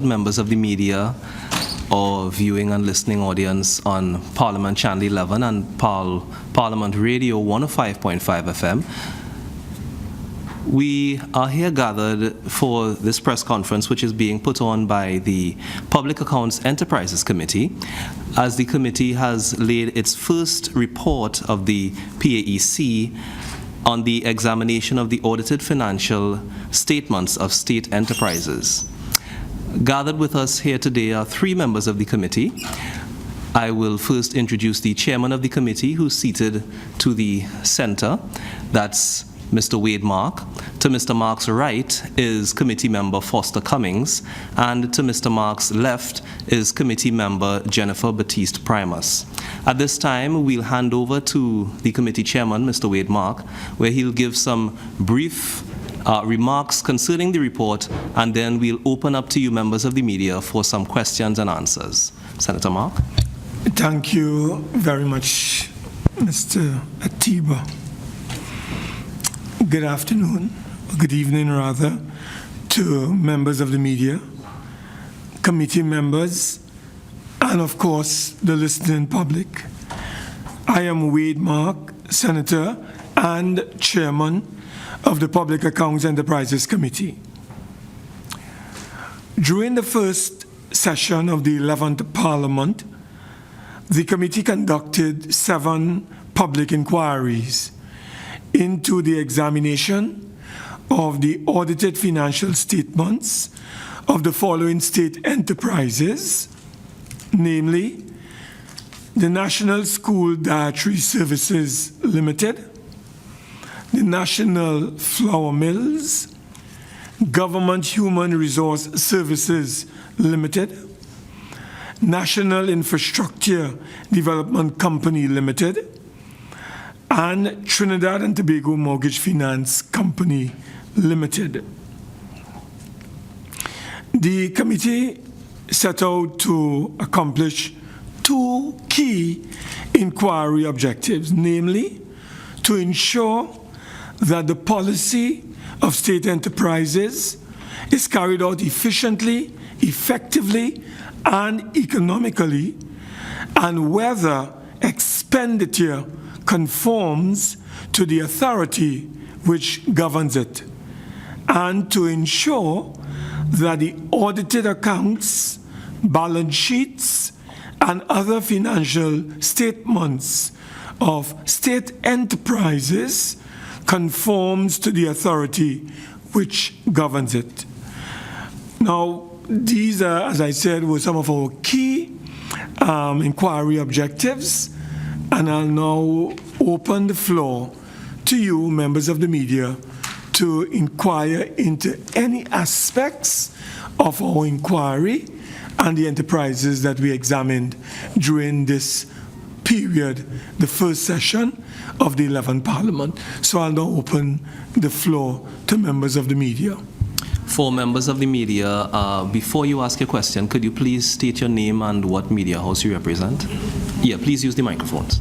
members of the media or viewing and listening audience on Parliament Channel 11 and Parliament Radio 105.5 FM. We are here gathered for this press conference, which is being put on by the Public Accounts Enterprises Committee, as the committee has laid its first report of the PAEC on the examination of the audited financial statements of state enterprises. Gathered with us here today are three members of the committee. I will first introduce the chairman of the committee, who's seated to the center. That's Mr. Wade Mark. To Mr. Mark's right is committee member Foster Cummings, and to Mr. Mark's left is committee member Jennifer Batiste Primus. At this time, we'll hand over to the committee chairman, Mr. Wade Mark, where he'll give some brief remarks concerning the report, and then we'll open up to you members of the media for some questions and answers. Senator Mark. Thank you very much, Mr. Atiba. Good afternoon, or good evening rather, to members of the media, committee members, and of course the listening public. I am Wade Mark, Senator and Chairman of the Public Accounts Enterprises Committee. During the first session of the 11th Parliament, the committee conducted 7 public inquiries into the examination of the audited financial statements of the following state enterprises, namely the National School Dietary Services Limited, the National Flour Mills, Government Human Resource Services Limited, National Infrastructure Development Company Limited, and Trinidad and Tobago Mortgage Finance Company Limited. The committee set out to accomplish 2 key inquiry objectives, namely to ensure that the policy of state enterprises is carried out efficiently, effectively, and economically, and whether expenditure conforms to the authority which governs it, and to ensure that the audited accounts, balance sheets, and other financial statements of state enterprises conforms to the authority which governs it. Now, these are, as I said, were some of our key inquiry objectives, and I'll now open the floor to you, members of the media, to inquire into any aspects of our inquiry and the enterprises that we examined during this period, the first session of the 11th Parliament. So I'll now open the floor to members of the media. For members of the media, before you ask your question, could you please state your name and what media house you represent? Yeah, please use the microphones.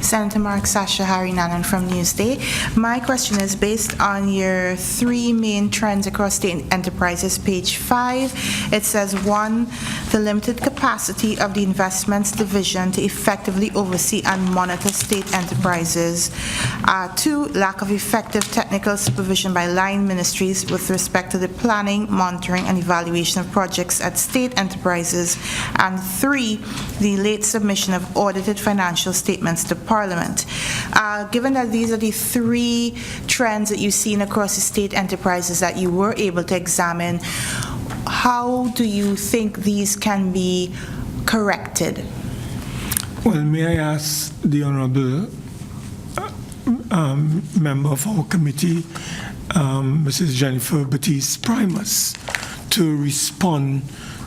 Senator Mark Sasha Harry Nanan from Newsday. My question is based on your 3 main trends across state enterprises, page 5. It says 1, the limited capacity of the investments division to effectively oversee and monitor state enterprises. 2, lack of effective technical supervision by line ministries with respect to the planning, monitoring, and evaluation of projects at state enterprises. And 3, the late submission of audited financial statements to Parliament. Given that these are the 3 trends that you've seen across the state enterprises that you were able to examine, how do you think these can be corrected? Well, may I ask the Honourable member of our committee, Mrs. Jennifer Batiste Primus, to respond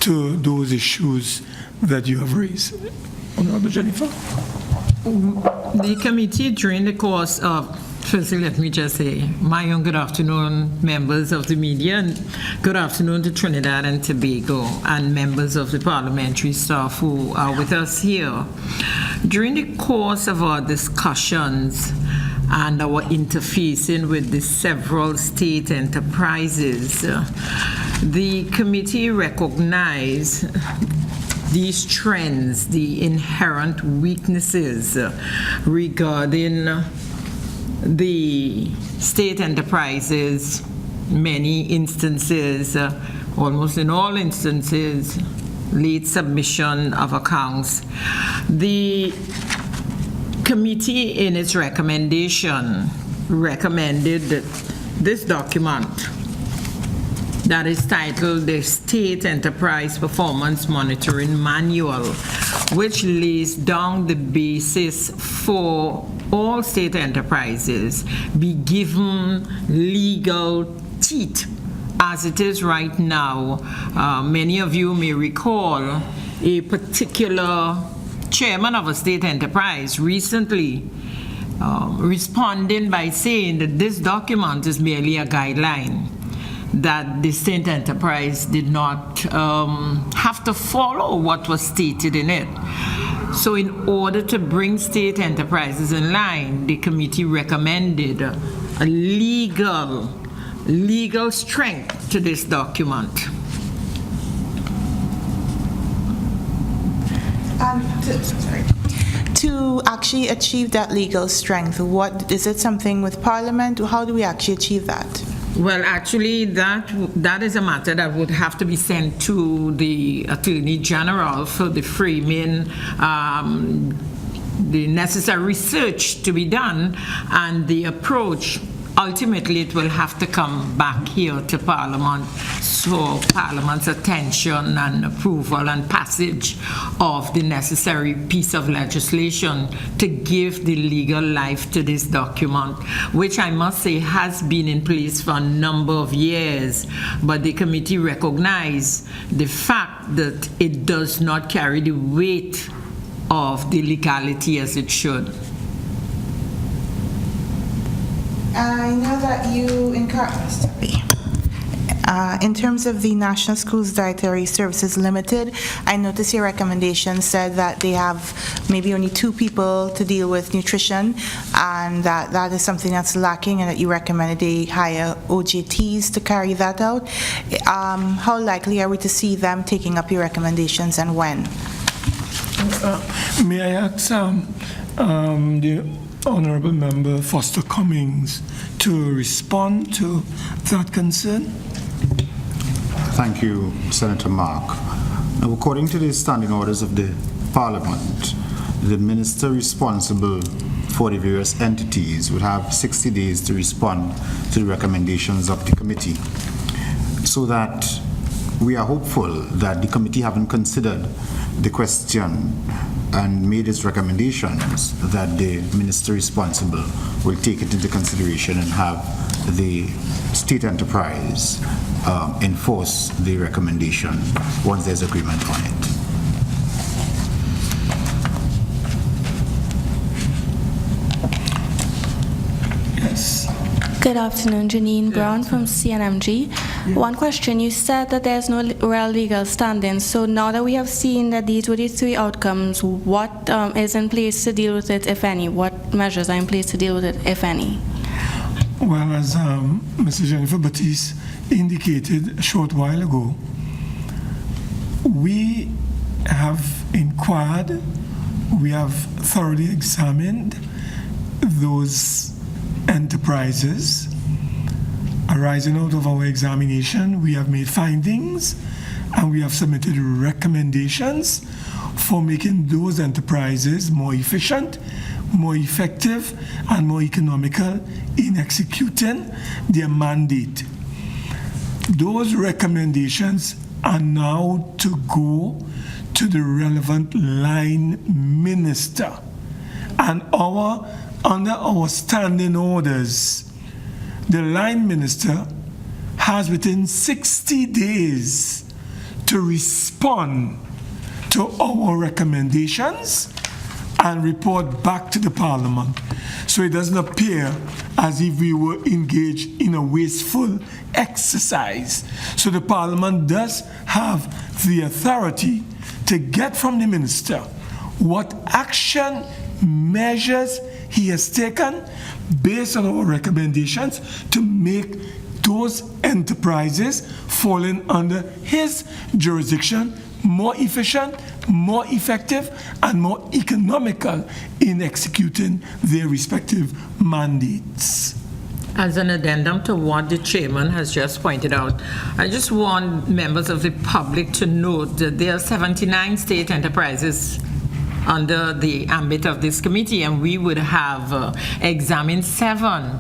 to those issues that you have raised. Honourable Jennifer. The committee, during the course of, firstly, let me just say, my own good afternoon, members of the media, and good afternoon to Trinidad and Tobago, and members of the parliamentary staff who are with us here. During the course of our discussions, and our interfacing with the several state enterprises. The committee recognized these trends, the inherent weaknesses regarding the state enterprises, many instances, almost in all instances, late submission of accounts. The committee, in its recommendation, recommended that this document that is titled the State Enterprise Performance Monitoring Manual, which lays down the basis for all state enterprises, be given legal teeth as it is right now. Many of you may recall a particular chairman of a state enterprise recently responding by saying that this document is merely a guideline, that the state enterprise did not have to follow what was stated in it. So in order to bring state enterprises in line, the committee recommended a legal strength to this document. To actually achieve that legal strength, what is it? Something with Parliament? How do we actually achieve that? Well, actually, that is a matter that would have to be sent to the Attorney General for the framing, the necessary research to be done, and the approach. Ultimately, it will have to come back here to Parliament, so Parliament's attention and approval and passage of the necessary piece of legislation to give the legal life to this document, which I must say has been in place for a number of years, but the committee recognized the fact that it does not carry the weight of the legality as it should. I know that you in terms of the National Schools Dietary Services Limited, I noticed your recommendation said that they have maybe only 2 people to deal with nutrition, and that is something that's lacking, and that you recommended they hire OJTs to carry that out. How likely are we to see them taking up your recommendations, and when? May I ask the Honourable Member Foster Cummings to respond to that concern? Thank you, Senator Mark. Now, according to the standing orders of the Parliament, the minister responsible for the various entities would have 60 days to respond to the recommendations of the committee, so that we are hopeful that the committee, having considered the question and made its recommendations, that the minister responsible will take it into consideration and have the state enterprise enforce the recommendation once there's agreement on it. Yes. Good afternoon, Janine Brown from CNMG. One question, you said that there's no real legal standing, so now that we have seen that these were the 3 outcomes, what is in place to deal with it, if any? What measures are in place to deal with it, if any? Well, as Mrs. Jennifer Batiste indicated a short while ago, we have inquired, we have thoroughly examined those enterprises. Arising out of our examination, we have made findings and we have submitted recommendations for making those enterprises more efficient, more effective, and more economical in executing their mandate. Those recommendations are now to go to the relevant line minister, and under our standing orders, the line minister has within 60 days to respond to our recommendations and report back to the Parliament. So it doesn't appear as if we were engaged in a wasteful exercise. So the Parliament does have the authority to get from the minister what action measures he has taken, based on our recommendations, to make those enterprises falling under his jurisdiction more efficient, more effective, and more economical in executing their respective mandates. As an addendum to what the chairman has just pointed out, I just want members of the public to note that there are 79 state enterprises under the ambit of this committee, and we would have examined 7.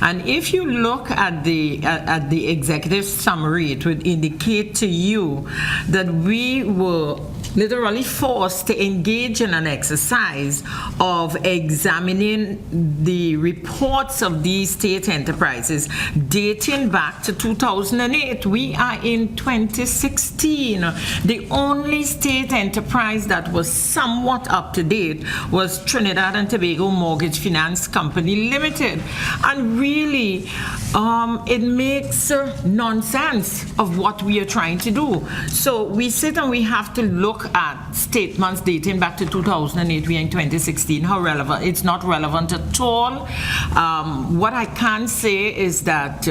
And if you look at the executive summary, it would indicate to you that we were literally forced to engage in an exercise of examining the reports of these state enterprises dating back to 2008. We are in 2016. The only state enterprise that was somewhat up to date was Trinidad and Tobago Mortgage Finance Company Limited. And really, it makes nonsense of what we are trying to do. So we sit and we have to look at statements dating back to 2008. We are in 2016. How relevant? It's not relevant at all. What I can say is that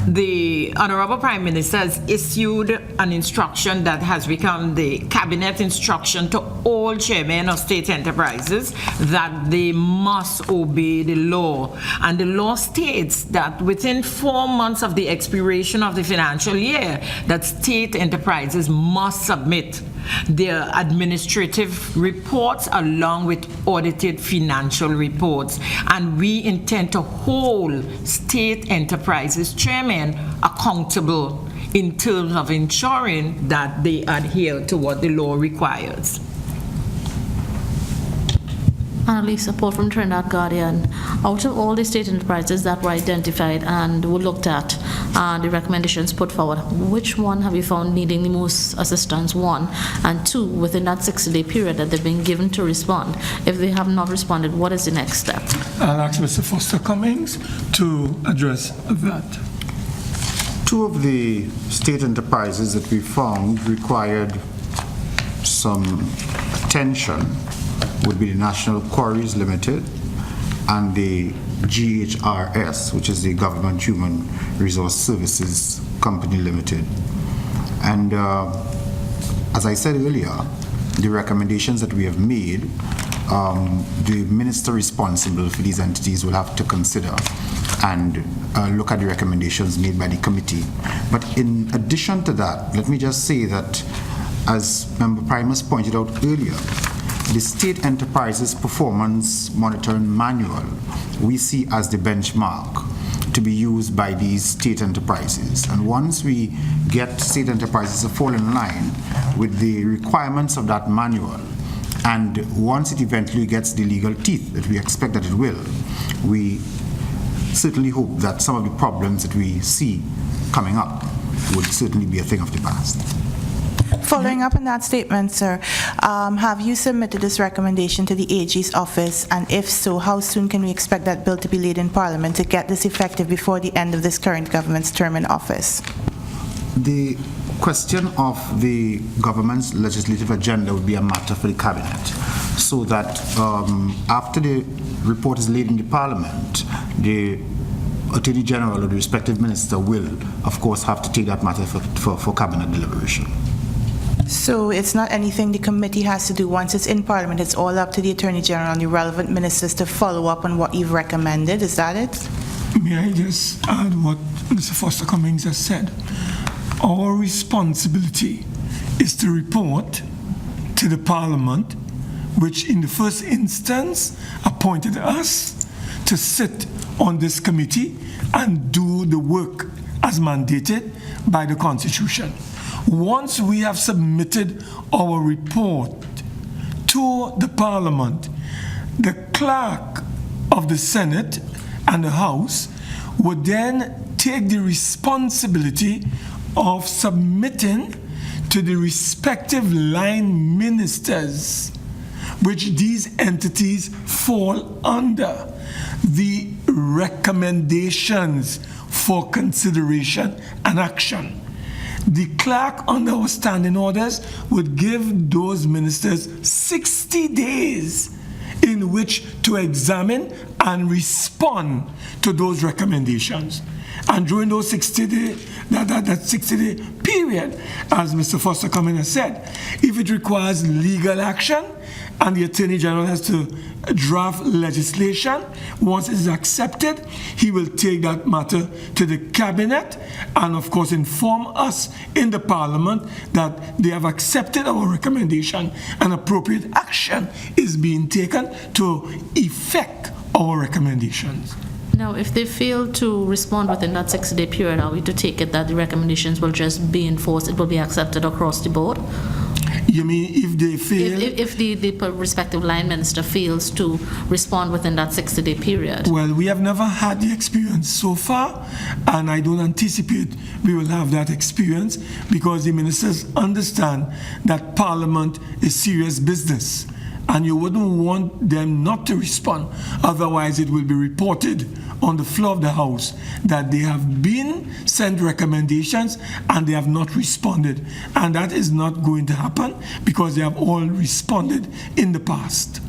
the Honorable Prime Minister has issued an instruction that has become the cabinet instruction to all chairmen of state enterprises that they must obey the law. And the law states that within 4 months of the expiration of the financial year, that state enterprises must submit their administrative reports along with audited financial reports. And we intend to hold state enterprises chairmen accountable in terms of ensuring that they adhere to what the law requires. Annalisa Paul from Trinidad Guardian. Out of all the state enterprises that were identified and were looked at, the recommendations put forward, which one have you found needing the most assistance, 1? And 2, within that 60-day period that they've been given to respond, if they have not responded, what is the next step? I'll ask Mr. Foster Cummings to address that. 2 of the state enterprises that we found required some attention would be the National Quarries Limited and the GHRS, which is the Government Human Resource Services Company Limited. And as I said earlier, the recommendations that we have made, the minister responsible for these entities will have to consider and look at the recommendations made by the committee. But in addition to that, let me just say that, as Member Primus pointed out earlier, the State Enterprises Performance Monitoring Manual we see as the benchmark to be used by these state enterprises. And once we get state enterprises to fall in line with the requirements of that manual, and once it eventually gets the legal teeth that we expect that it will, we certainly hope that some of the problems that we see coming up would certainly be a thing of the past. Following up on that statement, sir, have you submitted this recommendation to the AG's office? And if so, how soon can we expect that bill to be laid in Parliament to get this effective before the end of this current government's term in office? The question of the government's legislative agenda would be a matter for the cabinet, so that after the report is laid in the Parliament, the Attorney General or the respective minister will, of course, have to take that matter for cabinet deliberation. So it's not anything the committee has to do. Once it's in Parliament, it's all up to the Attorney General and the relevant ministers to follow up on what you've recommended. Is that it? May I just add what Mr. Foster Cummings has said? Our responsibility is to report to the Parliament, which in the first instance appointed us to sit on this committee and do the work as mandated by the Constitution. Once we have submitted our report to the Parliament, the clerk of the Senate and the House would then take the responsibility of submitting to the respective line ministers, which these entities fall under, the recommendations for consideration and action. The clerk under our standing orders would give those ministers 60 days in which to examine and respond to those recommendations. And during those 60-day, that 60-day period, as Mr. Foster Cummings has said, if it requires legal action and the Attorney General has to draft legislation, once it is accepted, he will take that matter to the Cabinet and, of course, inform us in the Parliament that they have accepted our recommendation and appropriate action is being taken to effect our recommendations. Now, if they fail to respond within that 60-day period, are we to take it that the recommendations will just be enforced, it will be accepted across the board? You mean if they fail? If the respective line minister fails to respond within that 60-day period? Well, we have never had the experience so far, and I don't anticipate we will have that experience because the ministers understand that Parliament is serious business, and you wouldn't want them not to respond. Otherwise, it will be reported on the floor of the House that they have been sent recommendations and they have not responded. And that is not going to happen because they have all responded in the past.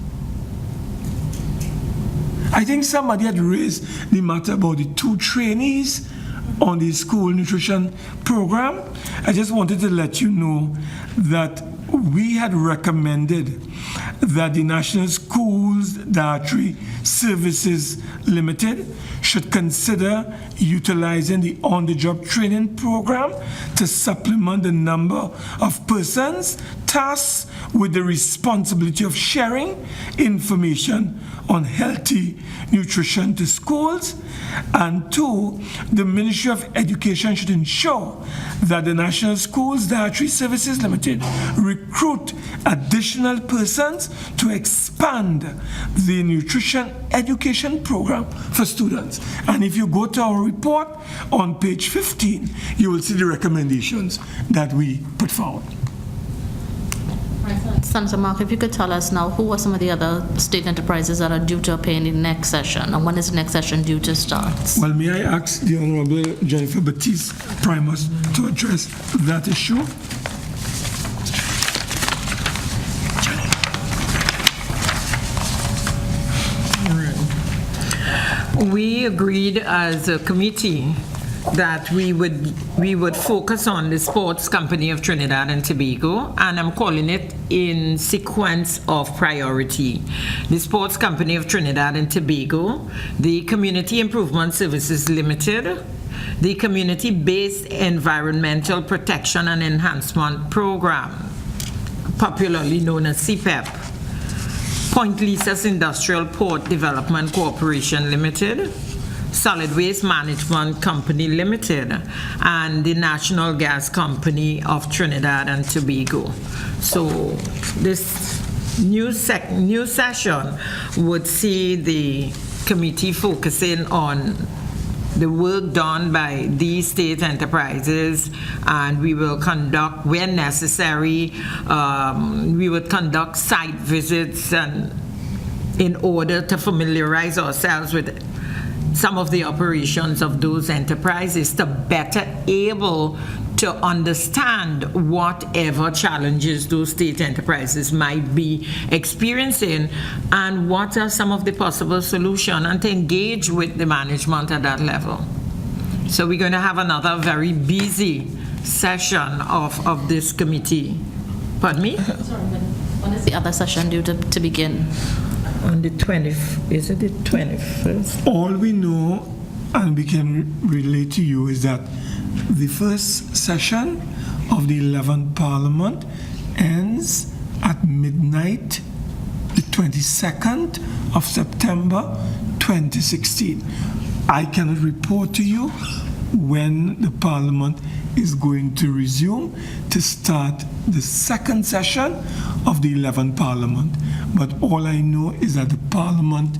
I think somebody had raised the matter about the 2 trainees on the school nutrition program. I just wanted to let you know that we had recommended that the National Schools Dietary Services Limited should consider utilizing the on-the-job training program to supplement the number of persons tasked with the responsibility of sharing information on healthy nutrition to schools. And 2, the Ministry of Education should ensure that the National Schools Dietary Services Limited recruit additional persons to expand the nutrition education program for students. And if you go to our report on page 15, you will see the recommendations that we put forward. Senator Mark, if you could tell us now who are some of the other state enterprises that are due to pay in the next session, and when is the next session due to start? Well, may I ask the Honorable Jennifer Baptiste Primus to address that issue? We agreed as a committee that we would focus on the Sports Company of Trinidad and Tobago, and I'm calling it in sequence of priority. The Sports Company of Trinidad and Tobago, the Community Improvement Services Limited, the Community-Based Environmental Protection and Enhancement Program, popularly known as CPEP, Point Lisas Industrial Port Development Corporation Limited, Solid Waste Management Company Limited, and the National Gas Company of Trinidad and Tobago. So this new session would see the committee focusing on the work done by these state enterprises, and we will conduct, when necessary, we would conduct site visits and in order to familiarize ourselves with some of the operations of those enterprises to better able to understand whatever challenges those state enterprises might be experiencing and what are some of the possible solutions, and to engage with the management at that level. So we're going to have another very busy session of this committee. Pardon me? Sorry, when is the other session due to begin? On the 20th, is it the 21st? All we know, and we can relate to you, is that the first session of the 11th Parliament ends at midnight, the 22nd of September 2016. I cannot report to you when the Parliament is going to resume to start the second session of the 11th Parliament. But all I know is that the Parliament,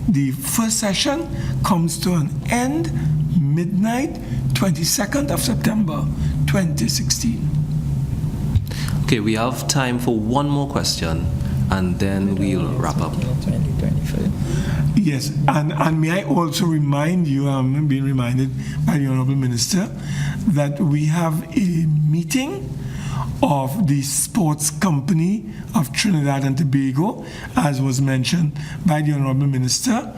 the first session comes to an end midnight, 22nd of September 2016. Okay, we have time for one more question, and then we'll wrap up. Yes, and may I also remind you, I'm being reminded by the Honourable Minister, that we have a meeting of the Sports Company of Trinidad and Tobago, as was mentioned by the Honorable Minister,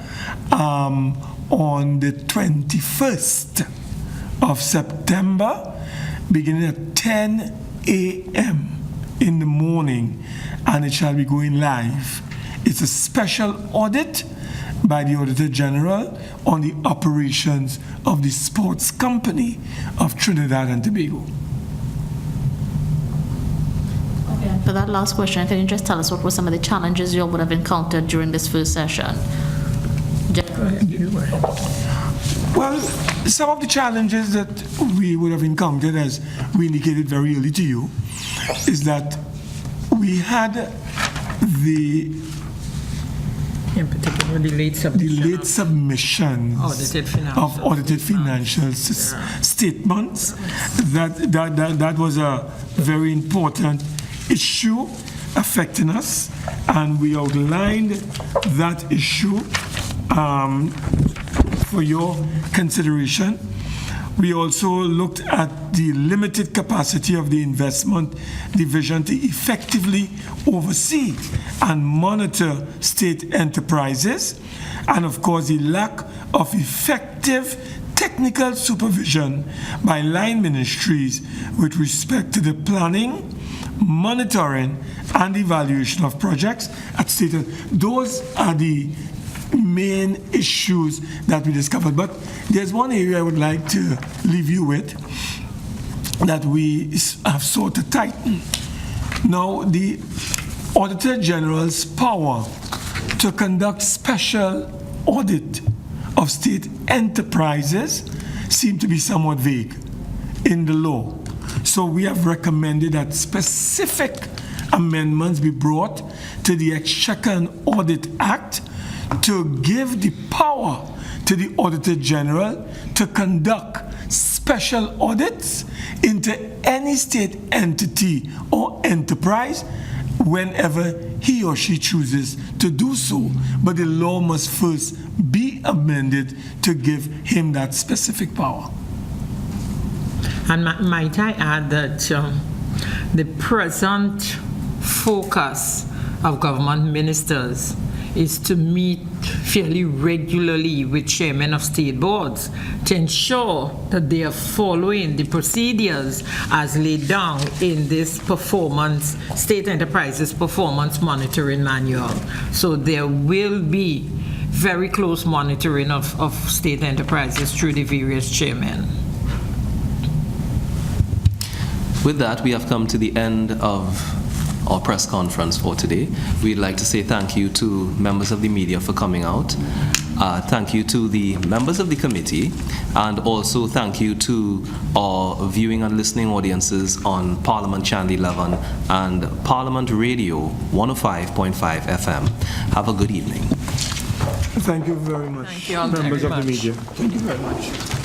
on the 21st of September, beginning at 10 a.m. in the morning, and it shall be going live. It's a special audit by the Auditor General on the operations of the Sports Company of Trinidad and Tobago. For that last question, can you just tell us what were some of the challenges you would have encountered during this first session? Well, some of the challenges that we would have encountered, as we indicated very early to you, is that we had In particular, the late submission of audited financial statements. That was a very important issue affecting us, and we outlined that issue for your consideration. We also looked at the limited capacity of the investment division to effectively oversee and monitor state enterprises, and of course the lack of effective technical supervision by line ministries with respect to the planning, monitoring, and evaluation of projects at state. Those are the main issues that we discovered. But there's one area I would like to leave you with that we have sought to tighten. Now, the Auditor General's power to conduct special audit of state enterprises seem to be somewhat vague in the law. So we have recommended that specific amendments be brought to the Exchequer and Audit Act to give the power to the Auditor General to conduct special audits into any state entity or enterprise whenever he or she chooses to do so. But the law must first be amended to give him that specific power. And might I add that the present focus of government ministers is to meet fairly regularly with chairmen of state boards to ensure that they are following the procedures as laid down in this state enterprises performance monitoring manual. So there will be very close monitoring of state enterprises through the various chairmen. With that, we have come to the end of our press conference for today. We'd like to say thank you to members of the media for coming out. Thank you to the members of the committee, and also thank you to our viewing and listening audiences on Parliament Channel 11 and Parliament Radio 105.5 FM. Have a good evening. Thank you very much, Thank you all members very of the much. media. Thank you very much.